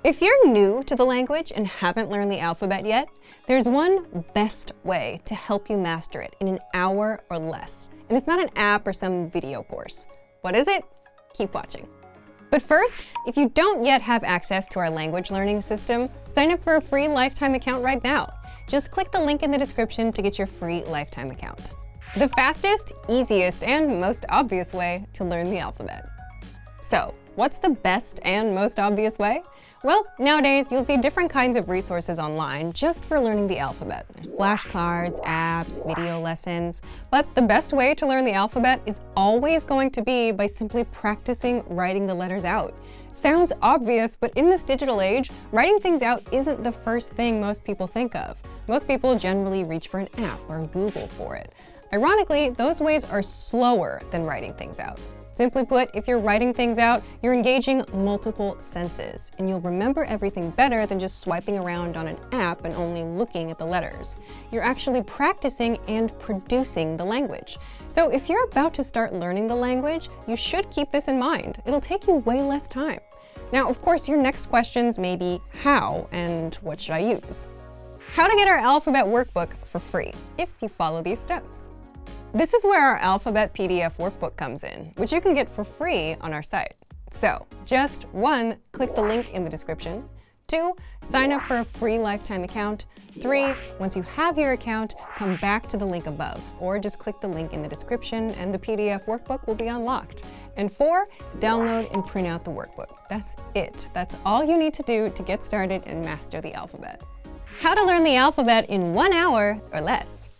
If you're new to the language and haven't learned the alphabet yet, there's one best way to help you master it in an hour or less. And it's not an app or some video course. What is it? Keep watching. But first, if you don't yet have access to our language learning system, sign up for a free lifetime account right now. Just click the link in the description to get your free lifetime account. The fastest, easiest, and most obvious way to learn the alphabet. So, what's the best and most obvious way? Well, nowadays you'll see different kinds of resources online just for learning the alphabet. There's flashcards, apps, video lessons. But the best way to learn the alphabet is always going to be by simply practicing writing the letters out. Sounds obvious, but in this digital age, writing things out isn't the first thing most people think of. Most people generally reach for an app or Google for it. Ironically, those ways are slower than writing things out. Simply put, if you're writing things out, you're engaging multiple senses, and you'll remember everything better than just swiping around on an app and only looking at the letters. You're actually practicing and producing the language. So if you're about to start learning the language, you should keep this in mind. It'll take you way less time. Now, of course, your next questions may be how and what should I use? How to get our alphabet workbook for free, if you follow these steps. This is where our alphabet PDF workbook comes in, which you can get for free on our site. So, just 1, click the link in the description. 2, sign up for a free lifetime account. 3, once you have your account, come back to the link above, or just click the link in the description and the PDF workbook will be unlocked. And 4, download and print out the workbook. That's it. That's all you need to do to get started and master the alphabet. How to learn the alphabet in 1 hour or less.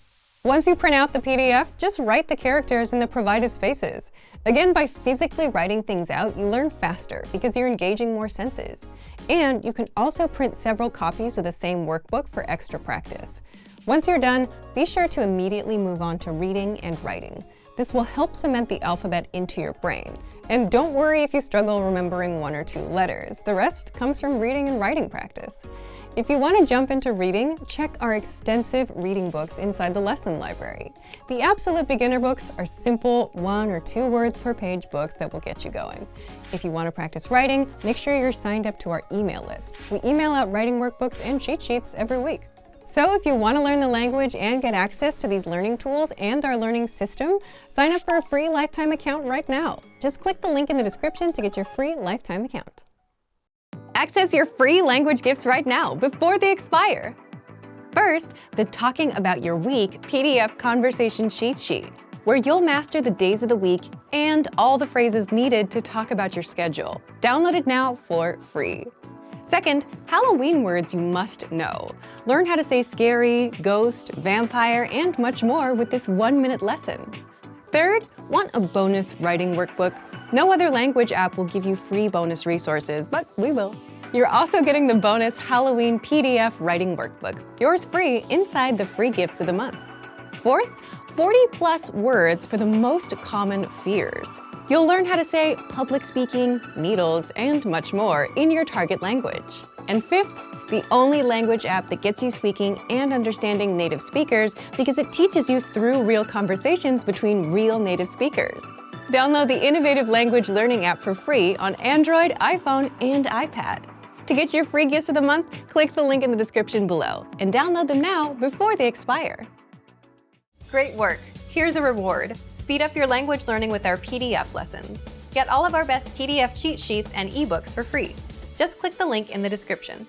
Once you print out the PDF, just write the characters in the provided spaces. Again, by physically writing things out, you learn faster because you're engaging more senses. And you can also print several copies of the same workbook for extra practice. Once you're done, be sure to immediately move on to reading and writing. This will help cement the alphabet into your brain. And don't worry if you struggle remembering 1 or 2 letters. The rest comes from reading and writing practice. If you want to jump into reading, check our extensive reading books inside the lesson library. The absolute beginner books are simple 1 or 2 words per page books that will get you going. If you want to practice writing, make sure you're signed up to our email list. We email out writing workbooks and cheat sheets every week. So if you want to learn the language and get access to these learning tools and our learning system, sign up for a free lifetime account right now. Just click the link in the description to get your free lifetime account. Access your free language gifts right now before they expire. First, the Talking About Your Week PDF conversation cheat sheet, where you'll master the days of the week and all the phrases needed to talk about your schedule. Download it now for free. Second, Halloween words you must know. Learn how to say scary, ghost, vampire, and much more with this 1-minute lesson. Third, want a bonus writing workbook? No other language app will give you free bonus resources, but we will. You're also getting the bonus Halloween PDF writing workbook, yours free inside the free gifts of the month. Fourth, 40+ words for the most common fears. You'll learn how to say public speaking, needles, and much more in your target language. And fifth, the only language app that gets you speaking and understanding native speakers because it teaches you through real conversations between real native speakers. Download the innovative language learning app for free on Android, iPhone, and iPad. To get your free gifts of the month, click the link in the description below and download them now before they expire. Great work! Here's a reward. Speed up your language learning with our PDF lessons. Get all of our best PDF cheat sheets and ebooks for free. Just click the link in the description.